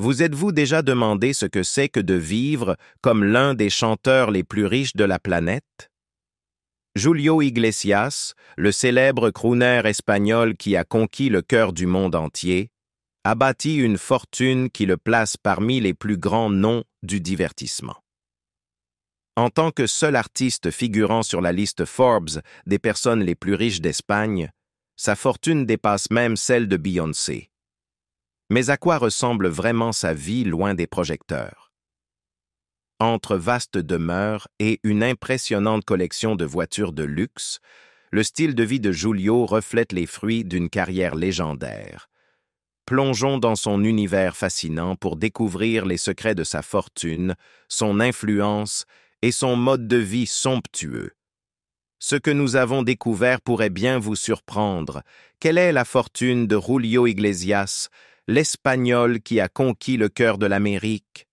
Vous êtes-vous déjà demandé ce que c'est que de vivre comme l'un des chanteurs les plus riches de la planète? Julio Iglesias, le célèbre crooner espagnol qui a conquis le cœur du monde entier, a bâti une fortune qui le place parmi les plus grands noms du divertissement. En tant que seul artiste figurant sur la liste Forbes des personnes les plus riches d'Espagne, sa fortune dépasse même celle de Beyoncé. Mais à quoi ressemble vraiment sa vie loin des projecteurs? Entre vastes demeures et une impressionnante collection de voitures de luxe, le style de vie de Julio reflète les fruits d'une carrière légendaire. Plongeons dans son univers fascinant pour découvrir les secrets de sa fortune, son influence et son mode de vie somptueux. Ce que nous avons découvert pourrait bien vous surprendre. Quelle est la fortune de Julio Iglesias, l'Espagnol qui a conquis le cœur de l'Amérique?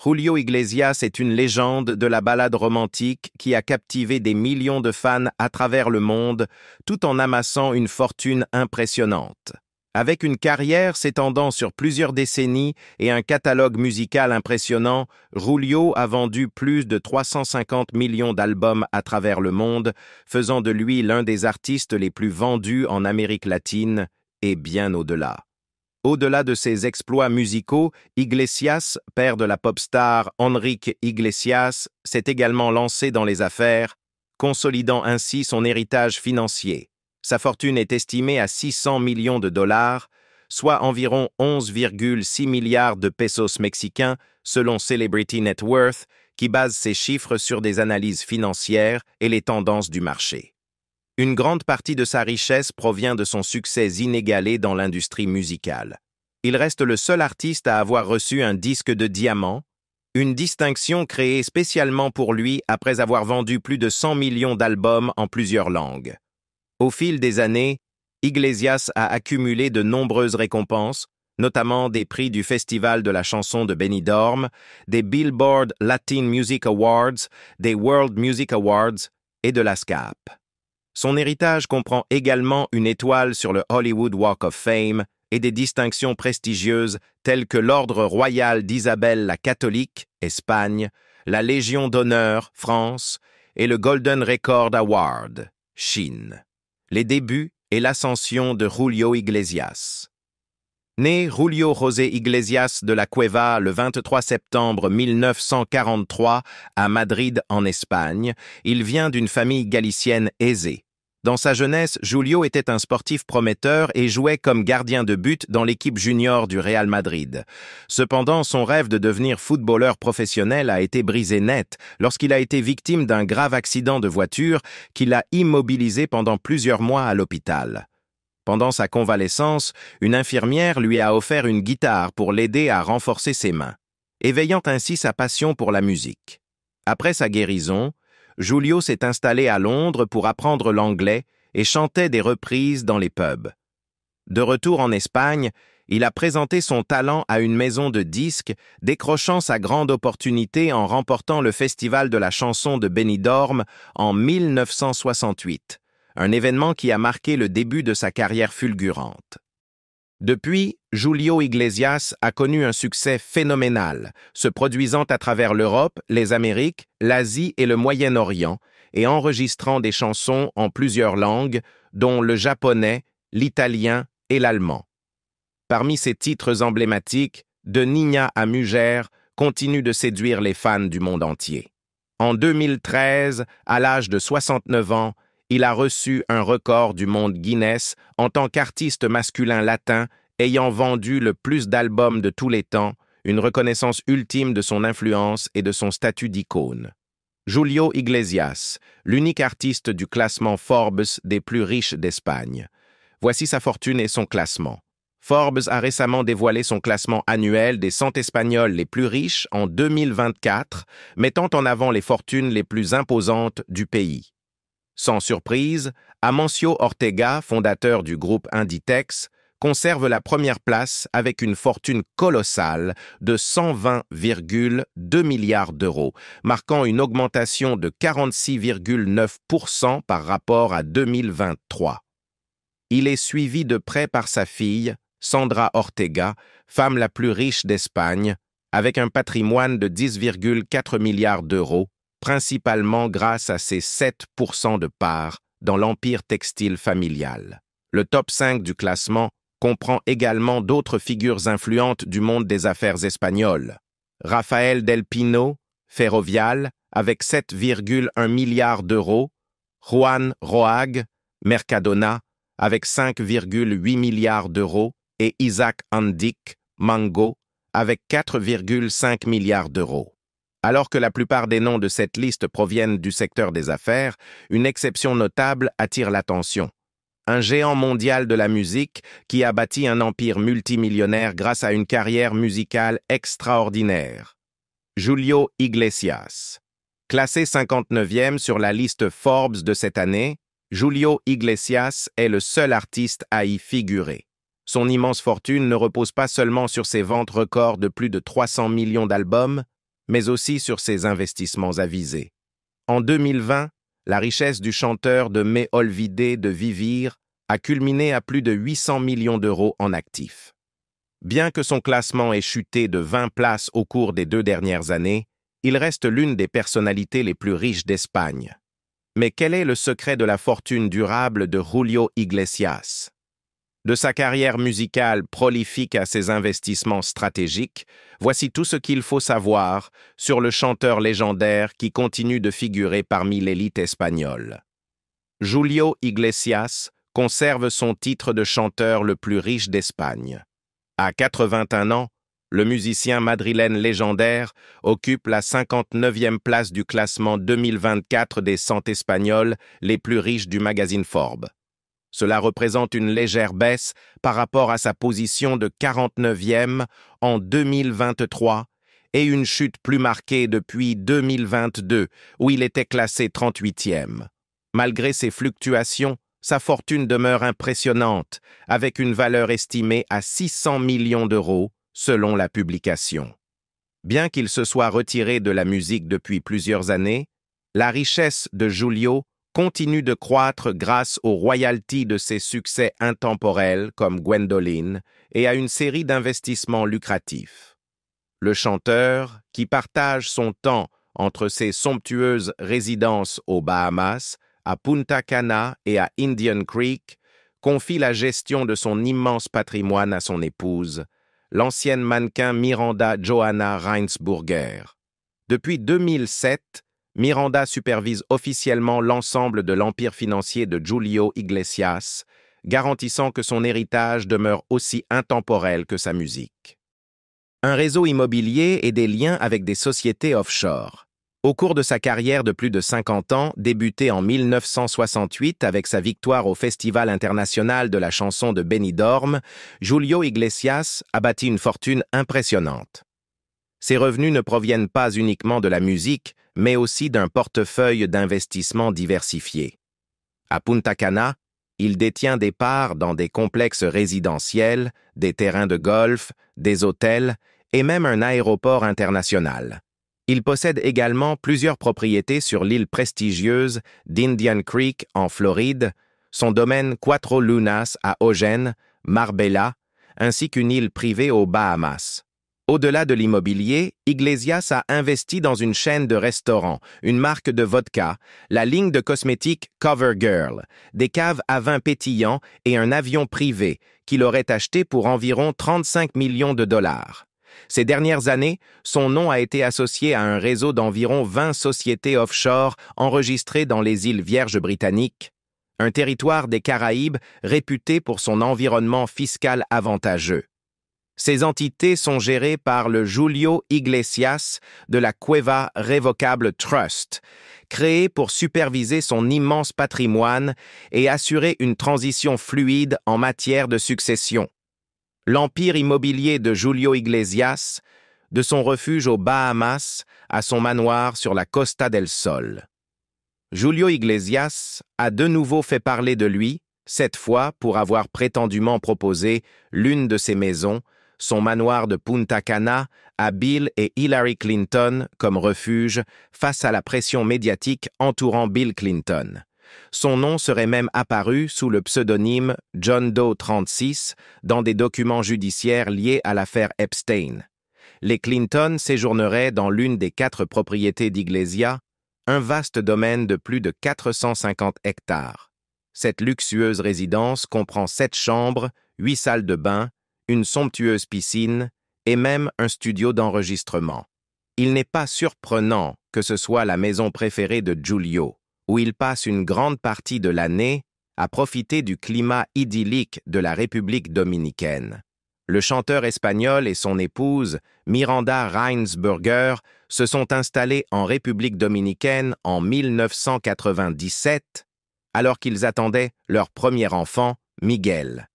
Julio Iglesias est une légende de la ballade romantique qui a captivé des millions de fans à travers le monde, tout en amassant une fortune impressionnante. Avec une carrière s'étendant sur plusieurs décennies et un catalogue musical impressionnant, Julio a vendu plus de 350 millions d'albums à travers le monde, faisant de lui l'un des artistes les plus vendus en Amérique latine et bien au-delà. Au-delà de ses exploits musicaux, Iglesias, père de la pop star Enrique Iglesias, s'est également lancé dans les affaires, consolidant ainsi son héritage financier. Sa fortune est estimée à 600 millions de dollars, soit environ 11,6 milliards de pesos mexicains, selon Celebrity Net Worth, qui base ses chiffres sur des analyses financières et les tendances du marché. Une grande partie de sa richesse provient de son succès inégalé dans l'industrie musicale. Il reste le seul artiste à avoir reçu un disque de diamant, une distinction créée spécialement pour lui après avoir vendu plus de 100 millions d'albums en plusieurs langues. Au fil des années, Iglesias a accumulé de nombreuses récompenses, notamment des prix du Festival de la chanson de Benidorm, des Billboard Latin Music Awards, des World Music Awards et de la SCAP. Son héritage comprend également une étoile sur le Hollywood Walk of Fame et des distinctions prestigieuses telles que l'Ordre royal d'Isabelle la Catholique, Espagne, la Légion d'honneur, France, et le Golden Record Award, Chine. Les débuts et l'ascension de Julio Iglesias. Né Julio José Iglesias de la Cueva le 23 septembre 1943 à Madrid en Espagne, il vient d'une famille galicienne aisée. Dans sa jeunesse, Julio était un sportif prometteur et jouait comme gardien de but dans l'équipe junior du Real Madrid. Cependant, son rêve de devenir footballeur professionnel a été brisé net lorsqu'il a été victime d'un grave accident de voiture qui l'a immobilisé pendant plusieurs mois à l'hôpital. Pendant sa convalescence, une infirmière lui a offert une guitare pour l'aider à renforcer ses mains, éveillant ainsi sa passion pour la musique. Après sa guérison, Julio s'est installé à Londres pour apprendre l'anglais et chantait des reprises dans les pubs. De retour en Espagne, il a présenté son talent à une maison de disques, décrochant sa grande opportunité en remportant le Festival de la chanson de Benidorm en 1968, un événement qui a marqué le début de sa carrière fulgurante. Depuis, Julio Iglesias a connu un succès phénoménal, se produisant à travers l'Europe, les Amériques, l'Asie et le Moyen-Orient, et enregistrant des chansons en plusieurs langues, dont le japonais, l'italien et l'allemand. Parmi ses titres emblématiques, De Niña a Mujer continue de séduire les fans du monde entier. En 2013, à l'âge de 69 ans, il a reçu un record du monde Guinness en tant qu'artiste masculin latin ayant vendu le plus d'albums de tous les temps, une reconnaissance ultime de son influence et de son statut d'icône. Julio Iglesias, l'unique artiste du classement Forbes des plus riches d'Espagne. Voici sa fortune et son classement. Forbes a récemment dévoilé son classement annuel des 100 Espagnols les plus riches en 2024, mettant en avant les fortunes les plus imposantes du pays. Sans surprise, Amancio Ortega, fondateur du groupe Inditex, conserve la première place avec une fortune colossale de 120,2 milliards d'euros, marquant une augmentation de 46,9% par rapport à 2023. Il est suivi de près par sa fille, Sandra Ortega, femme la plus riche d'Espagne, avec un patrimoine de 10,4 milliards d'euros, principalement grâce à ses 7% de part dans l'empire textile familial. Le top 5 du classement comprend également d'autres figures influentes du monde des affaires espagnoles. Rafael del Pino, Ferrovial, avec 7,1 milliards d'euros, Juan Roig, Mercadona, avec 5,8 milliards d'euros, et Isaac Andic, Mango, avec 4,5 milliards d'euros. Alors que la plupart des noms de cette liste proviennent du secteur des affaires, une exception notable attire l'attention. Un géant mondial de la musique qui a bâti un empire multimillionnaire grâce à une carrière musicale extraordinaire. Julio Iglesias. Classé 59e sur la liste Forbes de cette année, Julio Iglesias est le seul artiste à y figurer. Son immense fortune ne repose pas seulement sur ses ventes records de plus de 300 millions d'albums, mais aussi sur ses investissements avisés. En 2020, la richesse du chanteur de Me Olvidé de Vivir a culminé à plus de 800 millions d'euros en actifs. Bien que son classement ait chuté de 20 places au cours des 2 dernières années, il reste l'une des personnalités les plus riches d'Espagne. Mais quel est le secret de la fortune durable de Julio Iglesias? De sa carrière musicale prolifique à ses investissements stratégiques, voici tout ce qu'il faut savoir sur le chanteur légendaire qui continue de figurer parmi l'élite espagnole. Julio Iglesias conserve son titre de chanteur le plus riche d'Espagne. À 81 ans, le musicien madrilène légendaire occupe la 59e place du classement 2024 des 100 espagnols les plus riches du magazine Forbes. Cela représente une légère baisse par rapport à sa position de 49e en 2023 et une chute plus marquée depuis 2022 où il était classé 38e. Malgré ces fluctuations, sa fortune demeure impressionnante avec une valeur estimée à 600 millions d'euros selon la publication. Bien qu'il se soit retiré de la musique depuis plusieurs années, la richesse de Julio continue de croître grâce aux royalties de ses succès intemporels comme Gwendoline et à une série d'investissements lucratifs. Le chanteur, qui partage son temps entre ses somptueuses résidences aux Bahamas, à Punta Cana et à Indian Creek, confie la gestion de son immense patrimoine à son épouse, l'ancienne mannequin Miranda Johanna Reinsburger. Depuis 2007, Miranda supervise officiellement l'ensemble de l'empire financier de Julio Iglesias, garantissant que son héritage demeure aussi intemporel que sa musique. Un réseau immobilier et des liens avec des sociétés offshore. Au cours de sa carrière de plus de 50 ans, débutée en 1968 avec sa victoire au Festival international de la chanson de Benidorm, Julio Iglesias a bâti une fortune impressionnante. Ses revenus ne proviennent pas uniquement de la musique, mais aussi d'un portefeuille d'investissements diversifié. À Punta Cana, il détient des parts dans des complexes résidentiels, des terrains de golf, des hôtels et même un aéroport international. Il possède également plusieurs propriétés sur l'île prestigieuse d'Indian Creek en Floride, son domaine Cuatro Lunas à Eugene, Marbella, ainsi qu'une île privée aux Bahamas. Au-delà de l'immobilier, Iglesias a investi dans une chaîne de restaurants, une marque de vodka, la ligne de cosmétiques CoverGirl, des caves à vin pétillant et un avion privé qu'il aurait acheté pour environ 35 millions de dollars. Ces dernières années, son nom a été associé à un réseau d'environ 20 sociétés offshore enregistrées dans les îles Vierges britanniques, un territoire des Caraïbes réputé pour son environnement fiscal avantageux. Ces entités sont gérées par le Julio Iglesias de la Cueva Revocable Trust, créé pour superviser son immense patrimoine et assurer une transition fluide en matière de succession. L'empire immobilier de Julio Iglesias, de son refuge aux Bahamas à son manoir sur la Costa del Sol. Julio Iglesias a de nouveau fait parler de lui, cette fois pour avoir prétendument proposé l'une de ses maisons, son manoir de Punta Cana, à Bill et Hillary Clinton comme refuge face à la pression médiatique entourant Bill Clinton. Son nom serait même apparu sous le pseudonyme John Doe 36 dans des documents judiciaires liés à l'affaire Epstein. Les Clinton séjourneraient dans l'une des 4 propriétés d'Iglesia, un vaste domaine de plus de 450 hectares. Cette luxueuse résidence comprend 7 chambres, 8 salles de bain, une somptueuse piscine et même un studio d'enregistrement. Il n'est pas surprenant que ce soit la maison préférée de Giulio, où il passe une grande partie de l'année à profiter du climat idyllique de la République dominicaine. Le chanteur espagnol et son épouse, Miranda Reinsberger, se sont installés en République dominicaine en 1997, alors qu'ils attendaient leur premier enfant, Miguel.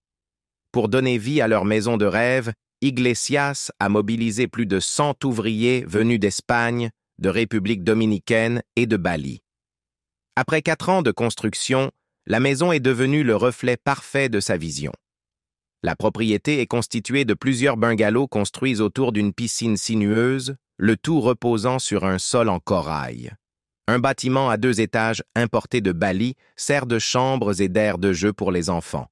Pour donner vie à leur maison de rêve, Iglesias a mobilisé plus de 100 ouvriers venus d'Espagne, de République dominicaine et de Bali. Après 4 ans de construction, la maison est devenue le reflet parfait de sa vision. La propriété est constituée de plusieurs bungalows construits autour d'une piscine sinueuse, le tout reposant sur un sol en corail. Un bâtiment à 2 étages importé de Bali sert de chambres et d'aires de jeu pour les enfants.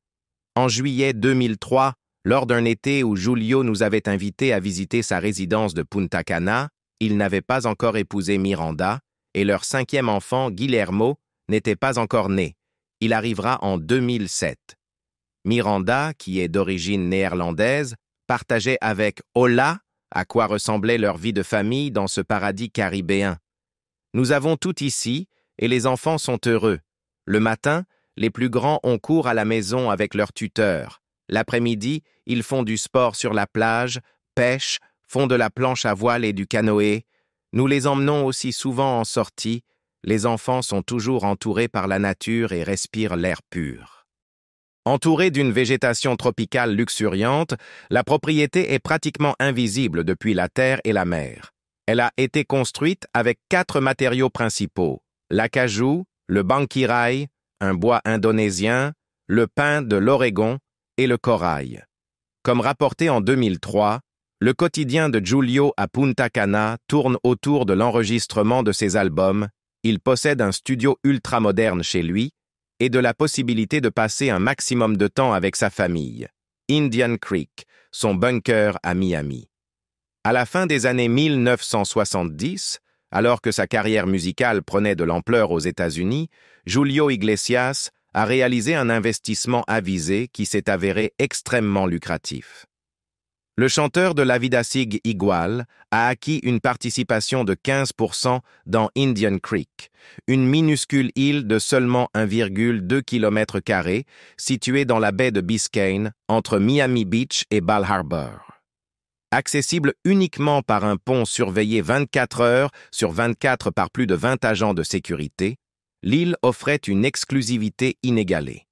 En juillet 2003, lors d'un été où Giulio nous avait invités à visiter sa résidence de Punta Cana, il n'avait pas encore épousé Miranda et leur 5e enfant, Guillermo, n'était pas encore né. Il arrivera en 2007. Miranda, qui est d'origine néerlandaise, partageait avec Ola à quoi ressemblait leur vie de famille dans ce paradis caribéen. Nous avons tout ici et les enfants sont heureux. Le matin, les plus grands ont cours à la maison avec leur tuteur. L'après-midi, ils font du sport sur la plage, pêchent, font de la planche à voile et du canoë. Nous les emmenons aussi souvent en sortie. Les enfants sont toujours entourés par la nature et respirent l'air pur. Entourée d'une végétation tropicale luxuriante, la propriété est pratiquement invisible depuis la terre et la mer. Elle a été construite avec 4 matériaux principaux: l'acajou, le banquirai, un bois indonésien, le pin de l'Oregon et le corail. Comme rapporté en 2003, le quotidien de Giulio à Punta Cana tourne autour de l'enregistrement de ses albums. Il possède un studio ultramoderne chez lui et de la possibilité de passer un maximum de temps avec sa famille. Indian Creek, son bunker à Miami. À la fin des années 1970, alors que sa carrière musicale prenait de l'ampleur aux États-Unis, Giulio Iglesias a réalisé un investissement avisé qui s'est avéré extrêmement lucratif. Le chanteur de La Vida Sigue Igual a acquis une participation de 15% dans Indian Creek, une minuscule île de seulement 1,2 km² située dans la baie de Biscayne, entre Miami Beach et Bal Harbour. Accessible uniquement par un pont surveillé 24 heures sur 24 par plus de 20 agents de sécurité, l'île offrait une exclusivité inégalée.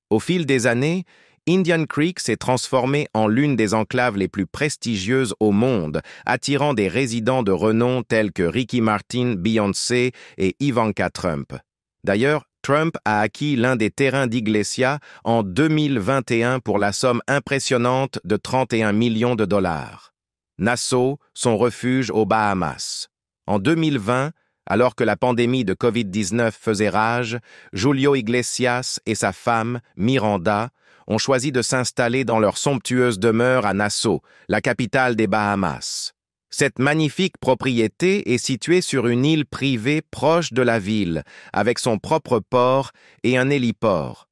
Au fil des années, Indian Creek s'est transformée en l'une des enclaves les plus prestigieuses au monde, attirant des résidents de renom tels que Ricky Martin, Beyoncé et Ivanka Trump. D'ailleurs, Trump a acquis l'un des terrains d'Iglesia en 2021 pour la somme impressionnante de 31 millions de dollars. Nassau, son refuge aux Bahamas. En 2020, alors que la pandémie de Covid-19 faisait rage, Giulio Iglesias et sa femme, Miranda, ont choisi de s'installer dans leur somptueuse demeure à Nassau, la capitale des Bahamas. Cette magnifique propriété est située sur une île privée proche de la ville, avec son propre port et un héliport.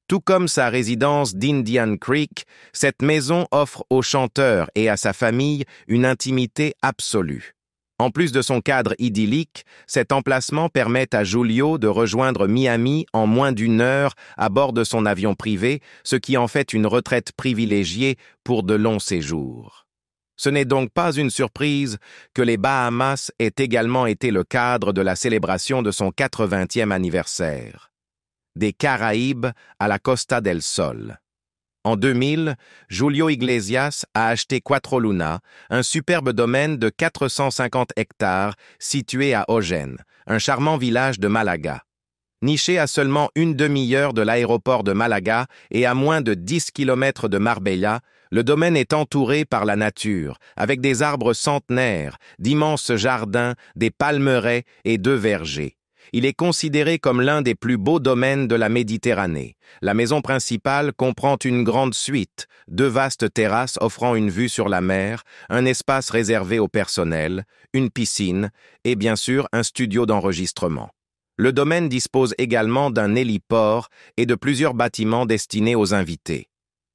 Tout comme sa résidence d'Indian Creek, cette maison offre au chanteur et à sa famille une intimité absolue. En plus de son cadre idyllique, cet emplacement permet à Giulio de rejoindre Miami en moins d'1 heure à bord de son avion privé, ce qui en fait une retraite privilégiée pour de longs séjours. Ce n'est donc pas une surprise que les Bahamas aient également été le cadre de la célébration de son 80e anniversaire. Des Caraïbes à la Costa del Sol. En 2000, Giulio Iglesias a acheté Cuatro Luna, un superbe domaine de 450 hectares situé à Ogén, un charmant village de Malaga. Niché à seulement une demi-heure de l'aéroport de Malaga et à moins de 10 km de Marbella, le domaine est entouré par la nature, avec des arbres centenaires, d'immenses jardins, des palmeraies et 2 vergers. Il est considéré comme l'un des plus beaux domaines de la Méditerranée. La maison principale comprend une grande suite, 2 vastes terrasses offrant une vue sur la mer, un espace réservé au personnel, une piscine et bien sûr un studio d'enregistrement. Le domaine dispose également d'un héliport et de plusieurs bâtiments destinés aux invités.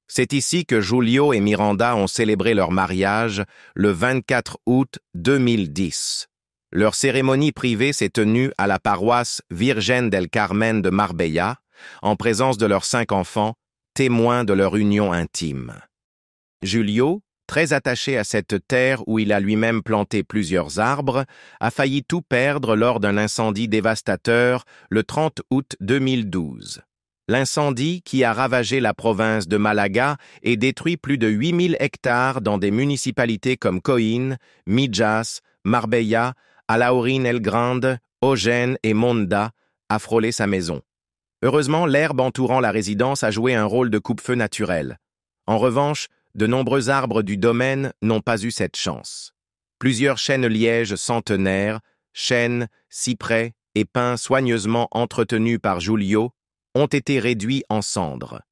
C'est ici que Julio et Miranda ont célébré leur mariage le 24 août 2010. Leur cérémonie privée s'est tenue à la paroisse Virgen del Carmen de Marbella, en présence de leurs 5 enfants, témoins de leur union intime. Julio, très attaché à cette terre où il a lui-même planté plusieurs arbres, a failli tout perdre lors d'un incendie dévastateur le 30 août 2012. L'incendie qui a ravagé la province de Malaga et détruit plus de 8000 hectares dans des municipalités comme Coín, Mijas, Marbella, Alhaurín el Grande, Ogén et Monda, a frôlé sa maison. Heureusement, l'herbe entourant la résidence a joué un rôle de coupe-feu naturel. En revanche, de nombreux arbres du domaine n'ont pas eu cette chance. Plusieurs chênes lièges centenaires, chênes, cyprès et pins soigneusement entretenus par Julio, ont été réduits en cendres.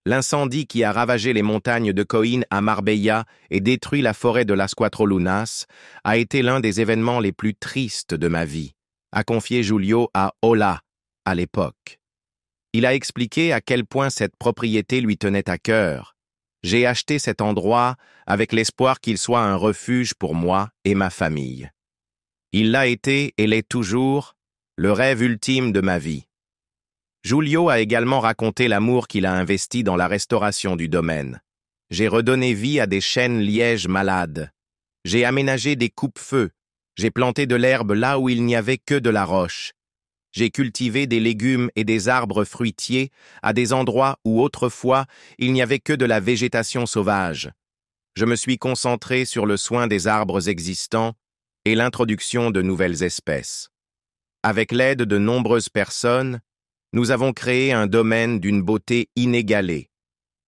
L'incendie qui a ravagé les montagnes de Coín à Marbella et détruit la forêt de Las Cuatro Lunas a été l'un des événements les plus tristes de ma vie, a confié Julio à Hola à l'époque. Il a expliqué à quel point cette propriété lui tenait à cœur. J'ai acheté cet endroit avec l'espoir qu'il soit un refuge pour moi et ma famille. Il l'a été et l'est toujours, le rêve ultime de ma vie. Julio a également raconté l'amour qu'il a investi dans la restauration du domaine. J'ai redonné vie à des chênes lièges malades. J'ai aménagé des coupe-feux. J'ai planté de l'herbe là où il n'y avait que de la roche. J'ai cultivé des légumes et des arbres fruitiers à des endroits où autrefois il n'y avait que de la végétation sauvage. Je me suis concentré sur le soin des arbres existants et l'introduction de nouvelles espèces. Avec l'aide de nombreuses personnes, nous avons créé un domaine d'une beauté inégalée,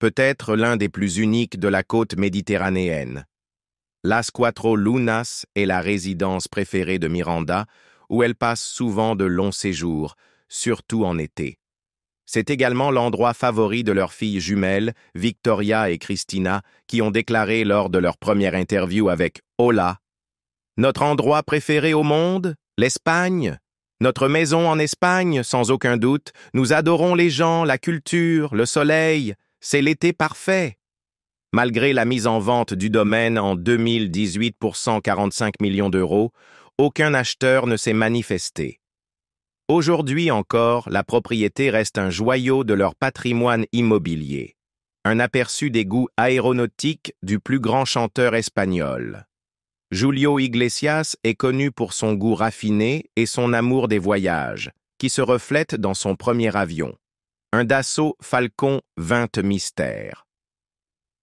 peut-être l'un des plus uniques de la côte méditerranéenne. Las Cuatro Lunas est la résidence préférée de Miranda, où elle passe souvent de longs séjours, surtout en été. C'est également l'endroit favori de leurs filles jumelles, Victoria et Cristina, qui ont déclaré lors de leur première interview avec Hola: « Notre endroit préféré au monde, l'Espagne. Notre maison en Espagne, sans aucun doute. Nous adorons les gens, la culture, le soleil. C'est l'été parfait. » Malgré la mise en vente du domaine en 2018 pour 145 millions d'euros, aucun acheteur ne s'est manifesté. Aujourd'hui encore, la propriété reste un joyau de leur patrimoine immobilier. Un aperçu des goûts aéronautiques du plus grand chanteur espagnol. Julio Iglesias est connu pour son goût raffiné et son amour des voyages, qui se reflète dans son premier avion, un Dassault Falcon 20 Mystère.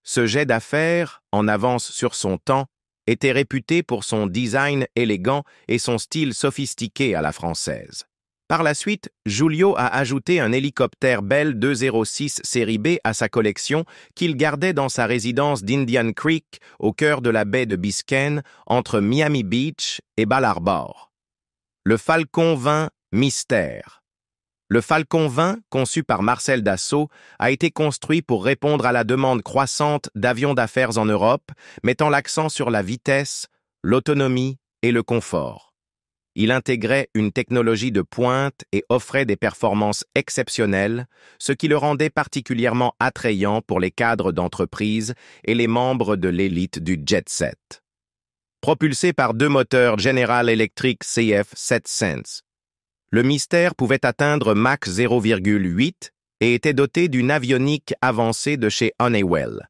Ce jet d'affaires, en avance sur son temps, était réputé pour son design élégant et son style sophistiqué à la française. Par la suite, Julio a ajouté un hélicoptère Bell 206 série B à sa collection qu'il gardait dans sa résidence d'Indian Creek au cœur de la baie de Biscayne entre Miami Beach et Bal Harbour. Le Falcon 20 Mystère. Le Falcon 20, conçu par Marcel Dassault, a été construit pour répondre à la demande croissante d'avions d'affaires en Europe, mettant l'accent sur la vitesse, l'autonomie et le confort. Il intégrait une technologie de pointe et offrait des performances exceptionnelles, ce qui le rendait particulièrement attrayant pour les cadres d'entreprise et les membres de l'élite du jet set. Propulsé par 2 moteurs General Electric CF700, le Mystère pouvait atteindre Mach 0,8 et était doté d'une avionique avancée de chez Honeywell.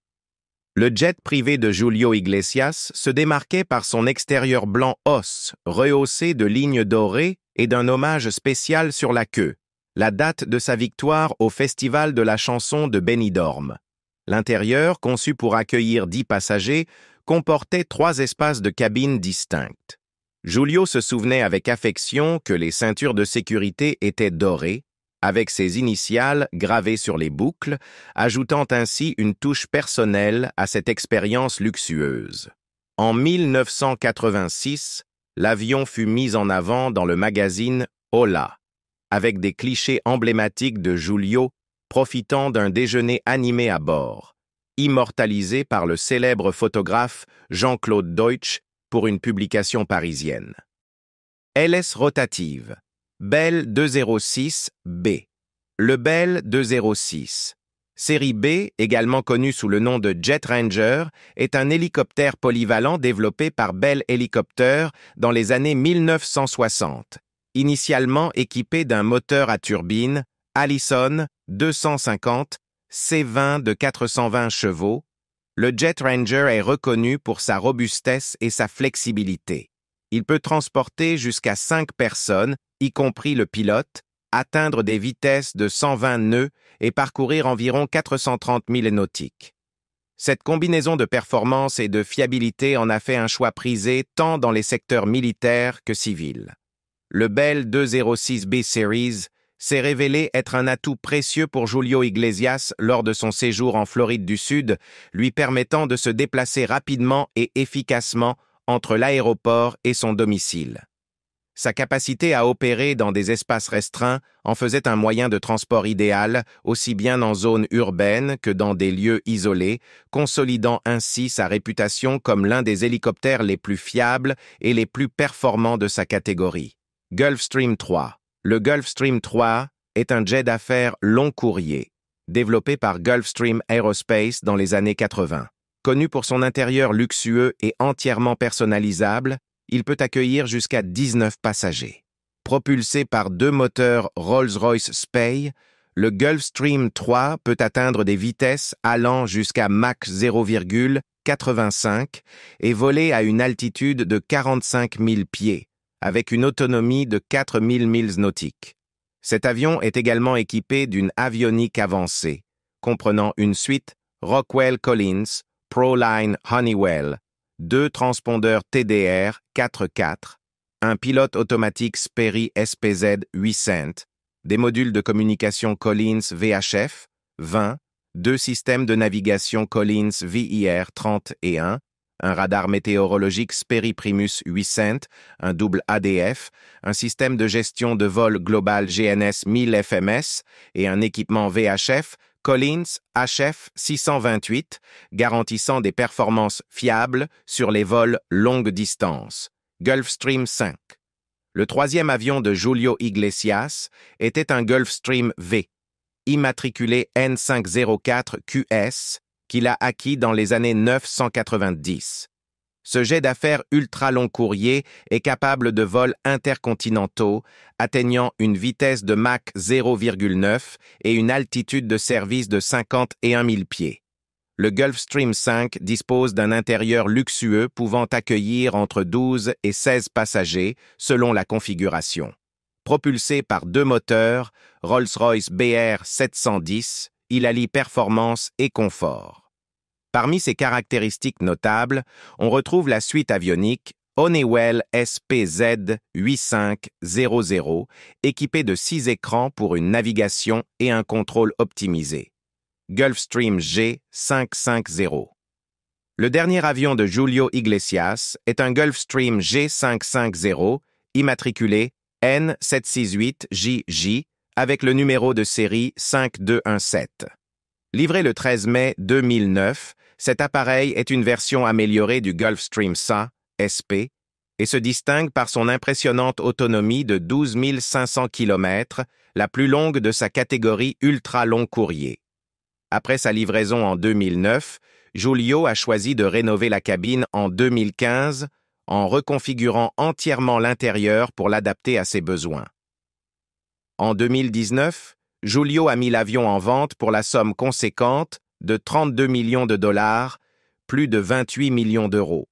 Le jet privé de Julio Iglesias se démarquait par son extérieur blanc os, rehaussé de lignes dorées et d'un hommage spécial sur la queue, la date de sa victoire au Festival de la chanson de Benidorm. L'intérieur, conçu pour accueillir 10 passagers, comportait 3 espaces de cabine distincts. Julio se souvenait avec affection que les ceintures de sécurité étaient dorées, avec ses initiales gravées sur les boucles, ajoutant ainsi une touche personnelle à cette expérience luxueuse. En 1986, l'avion fut mis en avant dans le magazine Hola. avec des clichés emblématiques de Giulio profitant d'un déjeuner animé à bord, immortalisé par le célèbre photographe Jean-Claude Deutsch pour une publication parisienne. LS rotative, Bell 206B. Le Bell 206. Série B, également connue sous le nom de Jet Ranger, est un hélicoptère polyvalent développé par Bell Helicopter dans les années 1960. Initialement équipé d'un moteur à turbine, Allison 250 C20 de 420 chevaux, le Jet Ranger est reconnu pour sa robustesse et sa flexibilité. Il peut transporter jusqu'à 5 personnes, y compris le pilote, atteindre des vitesses de 120 nœuds et parcourir environ 430 milles nautiques. Cette combinaison de performance et de fiabilité en a fait un choix prisé tant dans les secteurs militaires que civils. Le Bell 206B Series s'est révélé être un atout précieux pour Julio Iglesias lors de son séjour en Floride du Sud, lui permettant de se déplacer rapidement et efficacement entre l'aéroport et son domicile. Sa capacité à opérer dans des espaces restreints en faisait un moyen de transport idéal, aussi bien en zone urbaine que dans des lieux isolés, consolidant ainsi sa réputation comme l'un des hélicoptères les plus fiables et les plus performants de sa catégorie. Gulfstream 3. Le Gulfstream 3 est un jet d'affaires long courrier, développé par Gulfstream Aerospace dans les années 80. Connu pour son intérieur luxueux et entièrement personnalisable, il peut accueillir jusqu'à 19 passagers. Propulsé par 2 moteurs Rolls-Royce Spey, le Gulfstream 3 peut atteindre des vitesses allant jusqu'à Mach 0,85 et voler à une altitude de 45 000 pieds, avec une autonomie de 4 000 milles nautiques. Cet avion est également équipé d'une avionique avancée, comprenant une suite Rockwell Collins, Proline Honeywell, 2 transpondeurs TDR 4x4, un pilote automatique Sperry SPZ 800, des modules de communication Collins VHF 20, 2 systèmes de navigation Collins VIR 31, un radar météorologique Sperry Primus 800, un double ADF, un système de gestion de vol global GNS 1000 FMS et un équipement VHF Collins HF 628, garantissant des performances fiables sur les vols longue distance. Gulfstream 5. Le troisième avion de Julio Iglesias était un Gulfstream V, immatriculé N504QS, qu'il a acquis dans les années 990. Ce jet d'affaires ultra-long courrier est capable de vols intercontinentaux, atteignant une vitesse de Mach 0,9 et une altitude de service de 51 000 pieds. Le Gulfstream 5 dispose d'un intérieur luxueux pouvant accueillir entre 12 et 16 passagers selon la configuration. Propulsé par 2 moteurs, Rolls-Royce BR 710, il allie performance et confort. Parmi ses caractéristiques notables, on retrouve la suite avionique Honeywell SPZ 8500, équipée de 6 écrans pour une navigation et un contrôle optimisé. Gulfstream G 550. Le dernier avion de Julio Iglesias est un Gulfstream G550, immatriculé N768JJ, avec le numéro de série 5217. Livré le 13 mai 2009, cet appareil est une version améliorée du Gulfstream SA, SP, et se distingue par son impressionnante autonomie de 12 500 km, la plus longue de sa catégorie ultra-long courrier. Après sa livraison en 2009, Julio a choisi de rénover la cabine en 2015 en reconfigurant entièrement l'intérieur pour l'adapter à ses besoins. En 2019, Julio a mis l'avion en vente pour la somme conséquente de 32 millions de dollars, plus de 28 millions d'euros.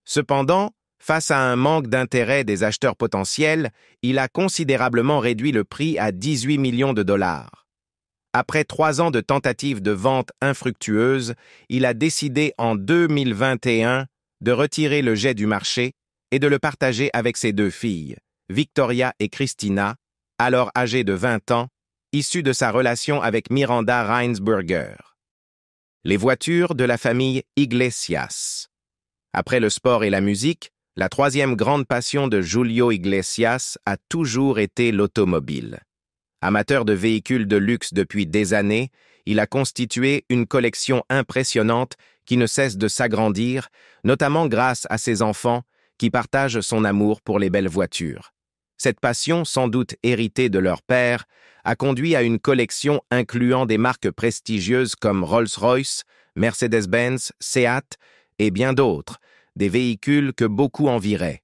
Cependant, face à un manque d'intérêt des acheteurs potentiels, il a considérablement réduit le prix à 18 millions de dollars. Après 3 ans de tentatives de vente infructueuses, il a décidé en 2021 de retirer le jet du marché et de le partager avec ses 2 filles, Victoria et Christina, alors âgées de 20 ans, issues de sa relation avec Miranda Reinsberger. Les voitures de la famille Iglesias. Après le sport et la musique, La troisième grande passion de Julio Iglesias a toujours été l'automobile. Amateur de véhicules de luxe depuis des années, il a constitué une collection impressionnante qui ne cesse de s'agrandir, notamment grâce à ses enfants qui partagent son amour pour les belles voitures. Cette passion, sans doute héritée de leur père, a conduit à une collection incluant des marques prestigieuses comme Rolls-Royce, Mercedes-Benz, Seat et bien d'autres, des véhicules que beaucoup envieraient.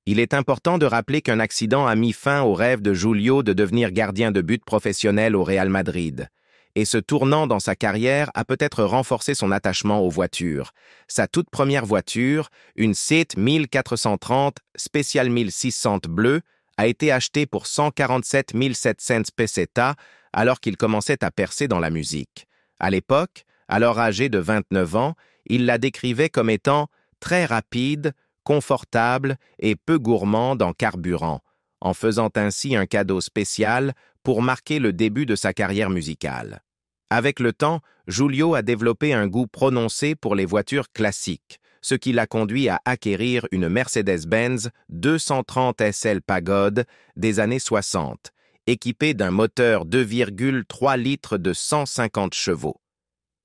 Il est important de rappeler qu'un accident a mis fin au rêve de Julio de devenir gardien de but professionnel au Real Madrid. Et ce tournant dans sa carrière a peut-être renforcé son attachement aux voitures. Sa toute première voiture, une Seat 1430 Special 1600 bleue, a été achetée pour 147 700 pesetas alors qu'il commençait à percer dans la musique. À l'époque, alors âgé de 29 ans, il la décrivait comme étant très rapide, confortable et peu gourmande en carburant, en faisant ainsi un cadeau spécial pour marquer le début de sa carrière musicale. Avec le temps, Julio a développé un goût prononcé pour les voitures classiques, ce qui l'a conduit à acquérir une Mercedes-Benz 230 SL Pagode des années 60, équipée d'un moteur 2,3 litres de 150 chevaux.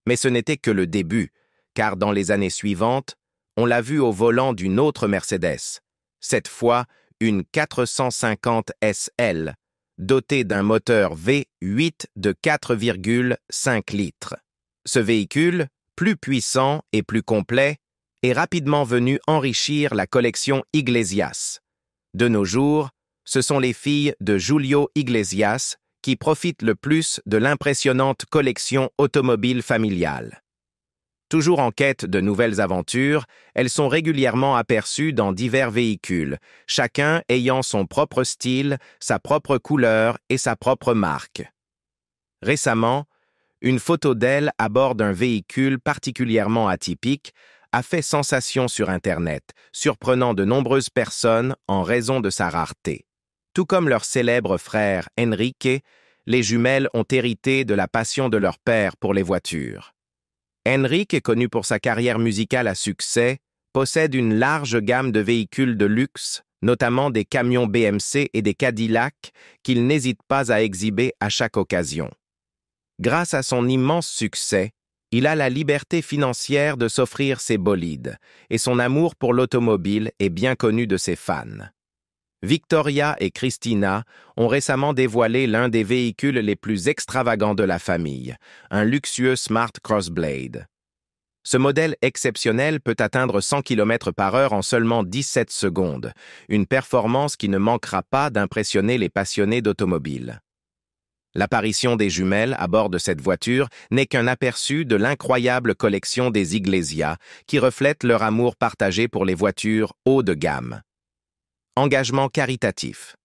Mais ce n'était que le début, car dans les années suivantes, on l'a vu au volant d'une autre Mercedes, cette fois une 450 SL, dotée d'un moteur V8 de 4,5 litres. Ce véhicule, plus puissant et plus complet, est rapidement venu enrichir la collection Iglesias. De nos jours, ce sont les filles de Julio Iglesias qui profitent le plus de l'impressionnante collection automobile familiale. Toujours en quête de nouvelles aventures, elles sont régulièrement aperçues dans divers véhicules, chacun ayant son propre style, sa propre couleur et sa propre marque. Récemment, une photo d'elle à bord d'un véhicule particulièrement atypique a fait sensation sur Internet, surprenant de nombreuses personnes en raison de sa rareté. Tout comme leur célèbre frère Enrique, les jumelles ont hérité de la passion de leur père pour les voitures. Enrique, connu pour sa carrière musicale à succès, possède une large gamme de véhicules de luxe, notamment des camions BMC et des Cadillac, qu'il n'hésite pas à exhiber à chaque occasion. Grâce à son immense succès, il a la liberté financière de s'offrir ses bolides, et son amour pour l'automobile est bien connu de ses fans. Victoria et Christina ont récemment dévoilé l'un des véhicules les plus extravagants de la famille, un luxueux Smart Crossblade. Ce modèle exceptionnel peut atteindre 100 km/h en seulement 17 secondes, une performance qui ne manquera pas d'impressionner les passionnés d'automobile. L'apparition des jumelles à bord de cette voiture n'est qu'un aperçu de l'incroyable collection des Iglesias qui reflète leur amour partagé pour les voitures haut de gamme. Engagement caritatif.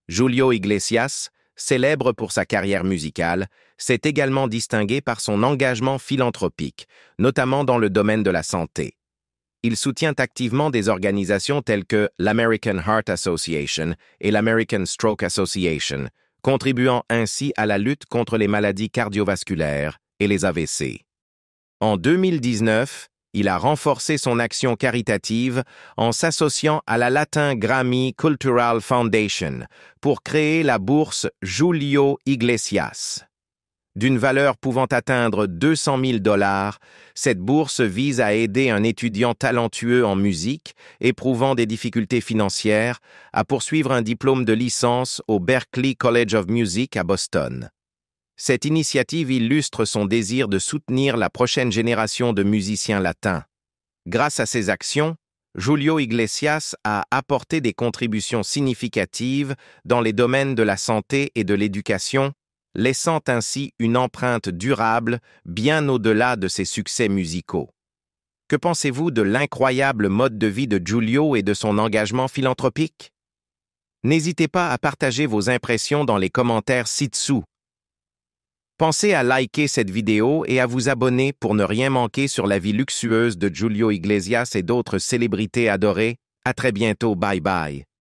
Julio Iglesias, célèbre pour sa carrière musicale, s'est également distingué par son engagement philanthropique, notamment dans le domaine de la santé. Il soutient activement des organisations telles que l'American Heart Association et l'American Stroke Association, contribuant ainsi à la lutte contre les maladies cardiovasculaires et les AVC. En 2019, il a renforcé son action caritative en s'associant à la Latin Grammy Cultural Foundation pour créer la bourse Julio Iglesias. D'une valeur pouvant atteindre 200 000 $, cette bourse vise à aider un étudiant talentueux en musique, éprouvant des difficultés financières, à poursuivre un diplôme de licence au Berklee College of Music à Boston. Cette initiative illustre son désir de soutenir la prochaine génération de musiciens latins. Grâce à ses actions, Julio Iglesias a apporté des contributions significatives dans les domaines de la santé et de l'éducation, laissant ainsi une empreinte durable bien au-delà de ses succès musicaux. Que pensez-vous de l'incroyable mode de vie de Julio et de son engagement philanthropique? N'hésitez pas à partager vos impressions dans les commentaires ci-dessous. Pensez à liker cette vidéo et à vous abonner pour ne rien manquer sur la vie luxueuse de Julio Iglesias et d'autres célébrités adorées. À très bientôt, bye bye.